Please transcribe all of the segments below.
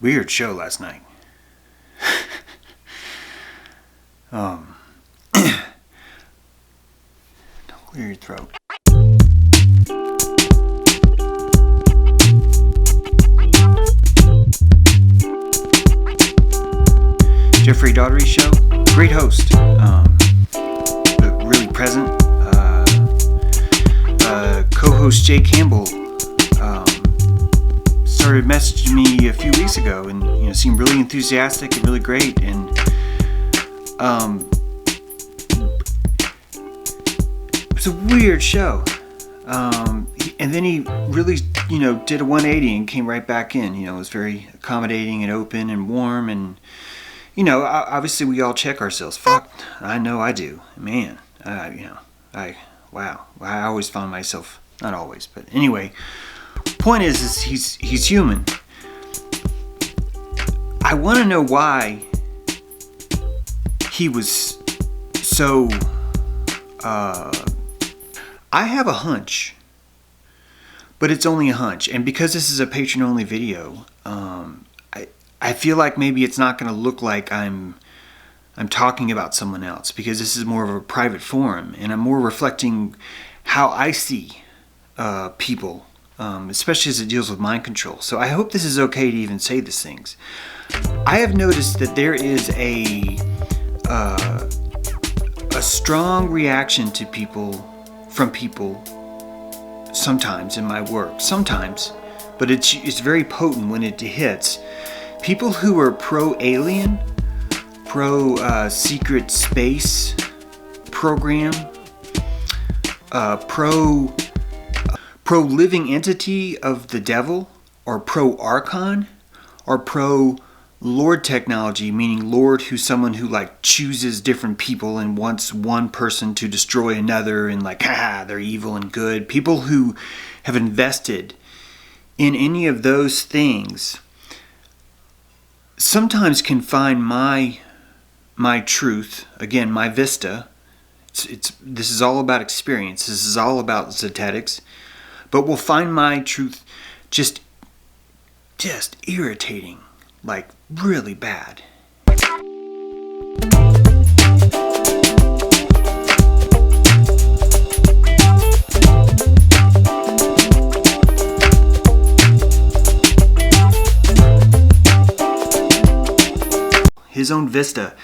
Weird show last night. Don't clear your throat. Jeffrey Daugherty show. Great host. But really present. Co-host Jay Campbell started messaging me a few weeks ago, and seemed really enthusiastic and really great. And it was a weird show. And then he really, did a 180 and came right back in. It was very accommodating and open and warm, and obviously we all check ourselves. Fuck, I know I do, man. Wow. I always find myself, not always, but anyway. Point is he's human. I want to know why he was so. I have a hunch, but it's only a hunch, and because this is a patron-only video, I feel like maybe it's not going to look like I'm talking about someone else, because this is more of a private forum, and I'm more reflecting how I see people, especially as it deals with mind control. So I hope this is okay to even say these things. I have noticed that there is a strong reaction to from people sometimes in my work. Sometimes, but it's very potent when it hits. People who are pro-alien, pro-secret space program, pro-living entity of the devil, or pro-archon, or pro-lord technology, meaning lord who's someone who chooses different people and wants one person to destroy another, and they're evil and good. People who have invested in any of those things sometimes can find my truth, again, my vista. This is all about experience. This is all about Zetetics. But we'll find my truth just irritating, really bad. His own vista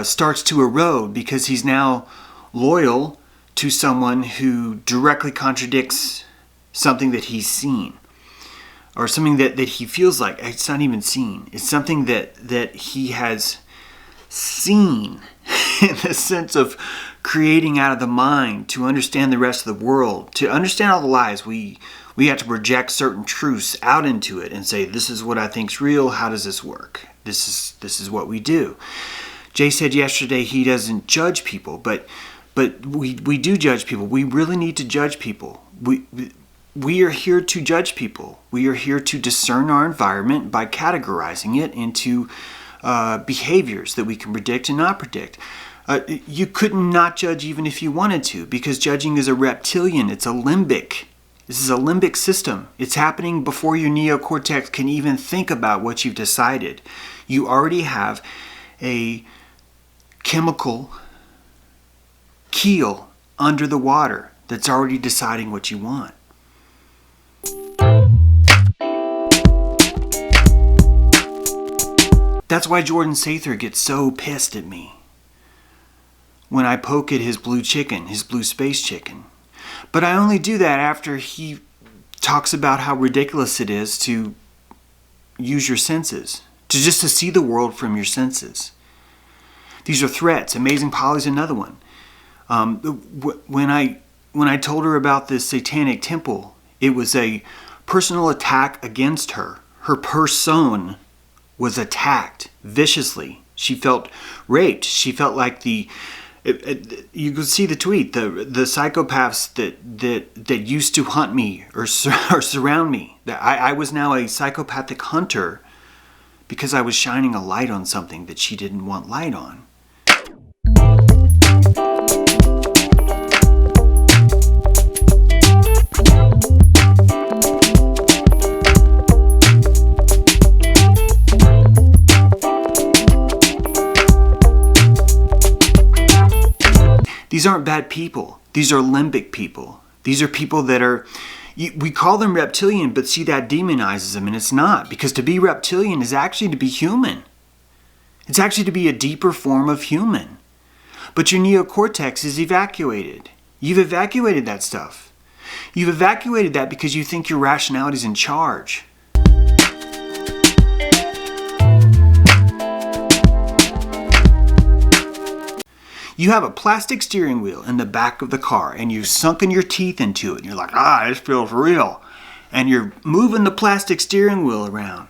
starts to erode because he's now loyal to someone who directly contradicts something that he's seen, or something that he feels like it's not even seen. It's something that he has seen in the sense of creating out of the mind to understand the rest of the world, to understand all the lies. We have to project certain truths out into it and say, this is what I think's real. How does this work? This is what we do. Jay said yesterday he doesn't judge people, but we do judge people. We really need to judge people. We are here to judge people. We are here to discern our environment by categorizing it into behaviors that we can predict and not predict. You couldn't not judge even if you wanted to, because judging is a reptilian. It's a limbic. This is a limbic system. It's happening before your neocortex can even think about what you've decided. You already have a chemical keel under the water that's already deciding what you want. That's why Jordan Sather gets so pissed at me when I poke at his blue space chicken. But I only do that after he talks about how ridiculous it is to use your senses, to see the world from your senses. These are threats. Amazing Polly's another one. When I told her about this satanic temple, it was a personal attack against her. Her person was attacked viciously. She felt raped. She felt like you could see the tweet, the psychopaths that used to hunt me or surround me. I was now a psychopathic hunter because I was shining a light on something that she didn't want light on. These aren't bad people. These are limbic people. These are people that are, we call them reptilian, but see, that demonizes them, and it's not. Because to be reptilian is actually to be human. It's actually to be a deeper form of human. But your neocortex is evacuated. You've evacuated that stuff. You've evacuated that because you think your rationality is in charge. You have a plastic steering wheel in the back of the car and you've sunken your teeth into it. And you're like, this feels real. And you're moving the plastic steering wheel around.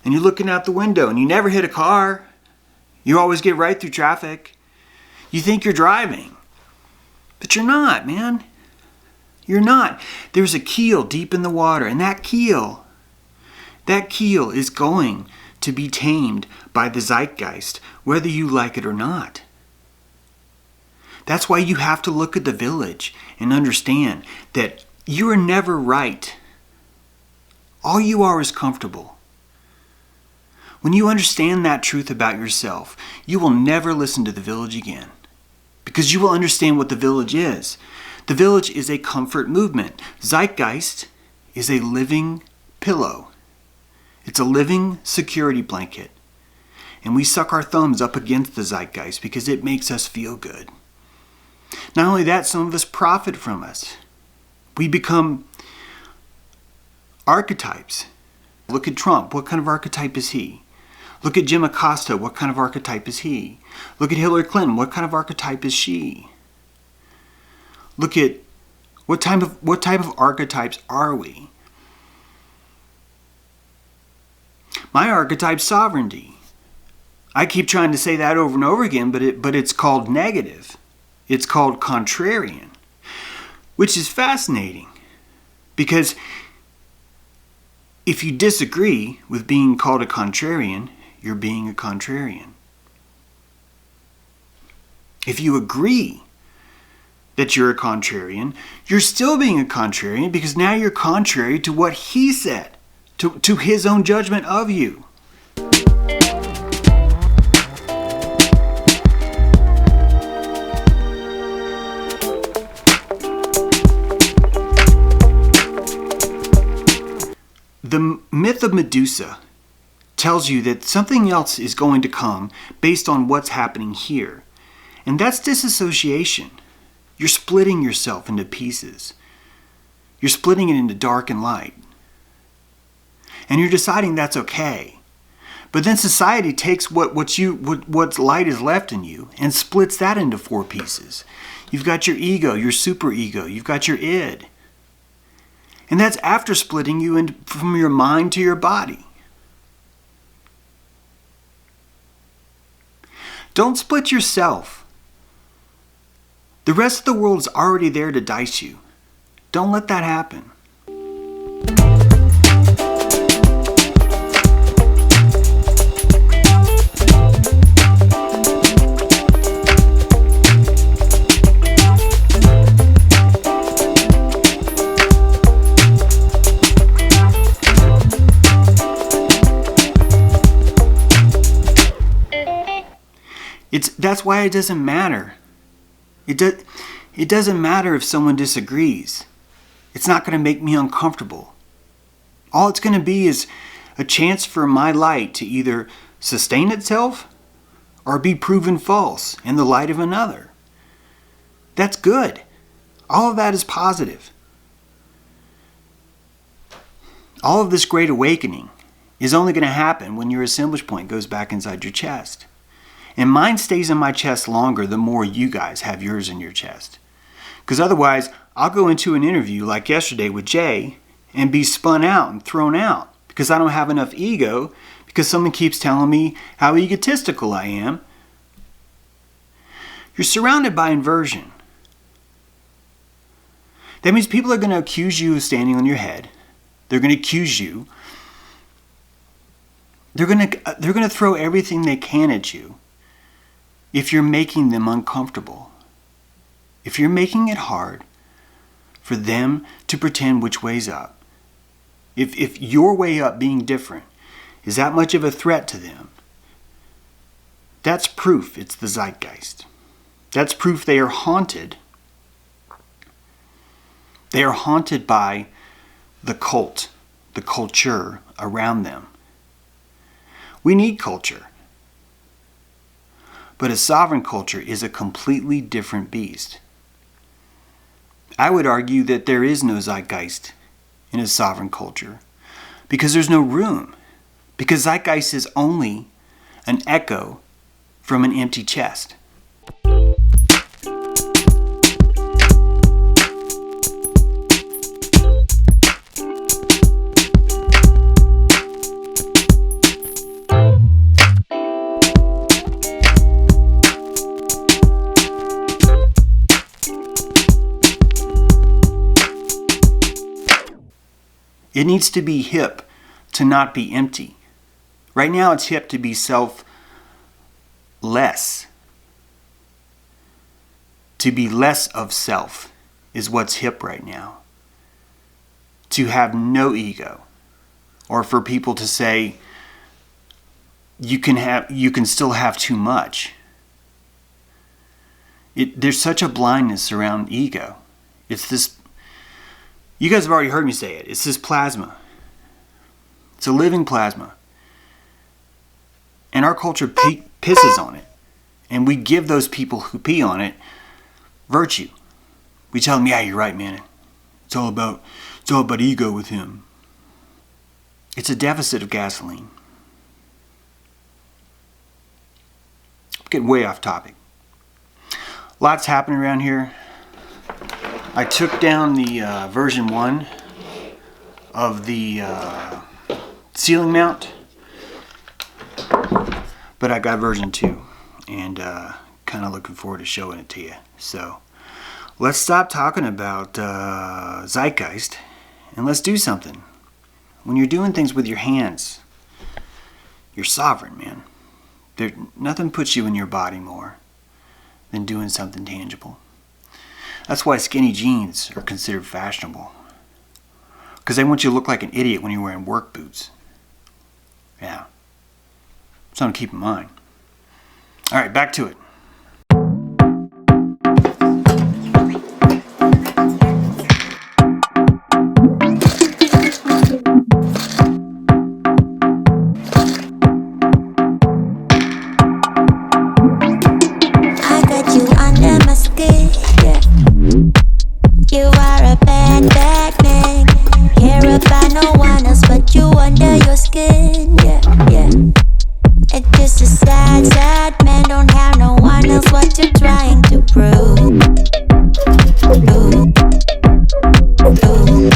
And you're looking out the window and you never hit a car. You always get right through traffic. You think you're driving. But you're not, man. You're not. There's a keel deep in the water, and that keel is going to be tamed by the zeitgeist, whether you like it or not. That's why you have to look at the village and understand that you are never right. All you are is comfortable. When you understand that truth about yourself, you will never listen to the village again. Because you will understand what the village is. The village is a comfort movement. Zeitgeist is a living pillow. It's a living security blanket. And we suck our thumbs up against the zeitgeist because it makes us feel good. Not only that, some of us profit from us. We become archetypes. Look at Trump. What kind of archetype is he? Look at Jim Acosta. What kind of archetype is he? Look at Hillary Clinton. What kind of archetype is she? Look at what type of archetypes are we? My archetype's sovereignty. I keep trying to say that over and over again, but it's called negative. It's called contrarian, which is fascinating because if you disagree with being called a contrarian, you're being a contrarian. If you agree that you're a contrarian, you're still being a contrarian because now you're contrary to what he said, to his own judgment of you. The myth of Medusa tells you that something else is going to come based on what's happening here. And that's disassociation. You're splitting yourself into pieces. You're splitting it into dark and light. And you're deciding that's okay. But then society takes what's light is left in you and splits that into 4 pieces. You've got your ego, your superego, you've got your id. And that's after splitting you from your mind to your body. Don't split yourself. The rest of the world is already there to dice you. Don't let that happen. That's why it doesn't matter. It doesn't matter if someone disagrees. It's not going to make me uncomfortable. All it's going to be is a chance for my light to either sustain itself or be proven false in the light of another. That's good. All of that is positive. All of this great awakening is only going to happen when your assemblage point goes back inside your chest. And mine stays in my chest longer the more you guys have yours in your chest. Because otherwise, I'll go into an interview like yesterday with Jay and be spun out and thrown out because I don't have enough ego because someone keeps telling me how egotistical I am. You're surrounded by inversion. That means people are going to accuse you of standing on your head. They're going to accuse you. They're going to throw everything they can at you. If you're making them uncomfortable, if you're making it hard for them to pretend which way's up, if your way up being different is that much of a threat to them, that's proof it's the zeitgeist. That's proof they are haunted. They are haunted by the cult, the culture around them. We need culture. But a sovereign culture is a completely different beast. I would argue that there is no zeitgeist in a sovereign culture because there's no room. Because zeitgeist is only an echo from an empty chest. It needs to be hip to not be empty. Right now it's hip to be self-less. To be less of self is what's hip right now. To have no ego. Or for people to say, you can still have too much. There's such a blindness around ego. It's this. You guys have already heard me say it. It's this plasma. It's a living plasma. And our culture pisses on it. And we give those people who pee on it virtue. We tell them, yeah, you're right, man. It's all about ego with him. It's a deficit of gasoline. I'm getting way off topic. Lots happening around here. I took down the version 1 of the ceiling mount, but I got version 2 and kind of looking forward to showing it to you. So let's stop talking about zeitgeist and let's do something. When you're doing things with your hands, you're sovereign, man. Nothing puts you in your body more than doing something tangible. That's why skinny jeans are considered fashionable. Because they want you to look like an idiot when you're wearing work boots. Yeah. Something to keep in mind. Alright, back to it. I got you under my skin, yeah. You are a bad, bad man. Care about no one else but you under your skin, yeah, yeah. It's just a sad, sad man. Don't have no one else. What you trying to prove? Ooh. Ooh. Ooh.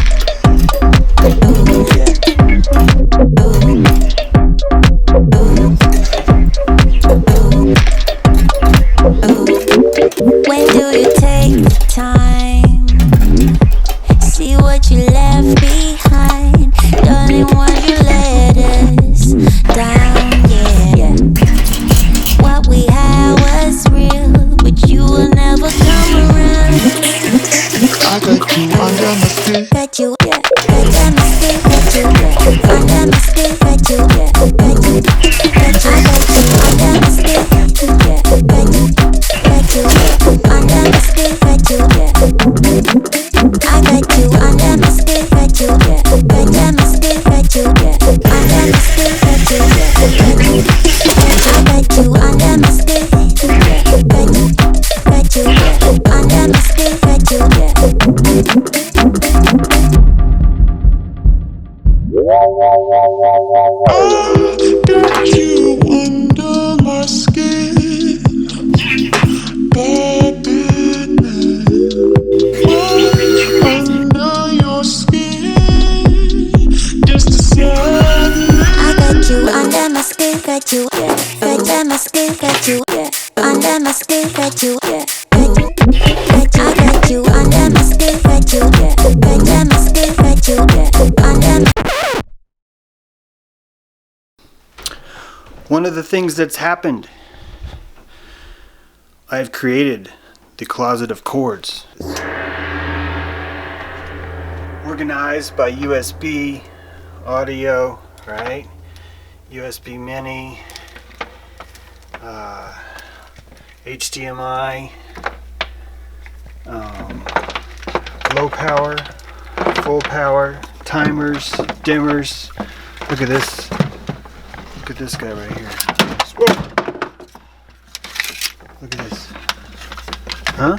When do you take the time? See what you left behind. Darling, why you let us down, yeah. What we had was real, but you will never come around. I got you under my skin. Got you, yeah. Under my skin, got you, yeah. Under my skin, got you, yeah. Got you, got you. I got you under my skin, got you, yeah. Got you, got you, yeah. Under my skin, got you, yeah. I got you under my skin, got you, yeah. Under my skin, got you, yeah. Under my skin, got you, yeah. Got you, I got you under my skin, yeah. Got you, yeah. Under my skin, got you, yeah. Got you under my skin. Bad, bad man. Under your skin. Just a sad man. I got you under my skin, got you, yeah. Under my skin, got you, yeah. Under my skin, got you, yeah. Got you, I got you under my skin, got you, yeah. Under my skin, got you, yeah. Under my One of the things that's happened, I've created the closet of chords. Organized by USB audio, right? USB mini, HDMI, low power, full power, timers, dimmers. Look at this. Look at this guy right here. Whoa. Look at this. Huh?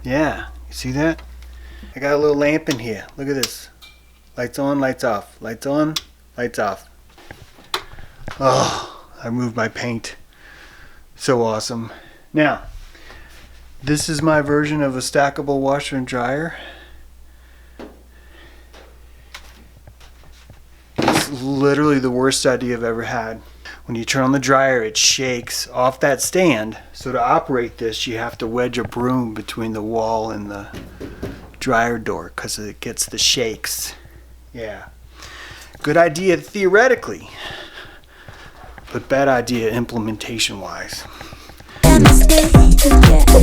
Yeah, you see that? I got a little lamp in here. Look at this. Lights on, lights off. Lights on, lights off. Oh, I moved my paint. So awesome. Now, this is my version of a stackable washer and dryer. It's literally the worst idea I've ever had. When you turn on the dryer, it shakes off that stand. So to operate this, you have to wedge a broom between the wall and the dryer door because it gets the shakes. Yeah. Good idea theoretically, but bad idea implementation wise. Yeah.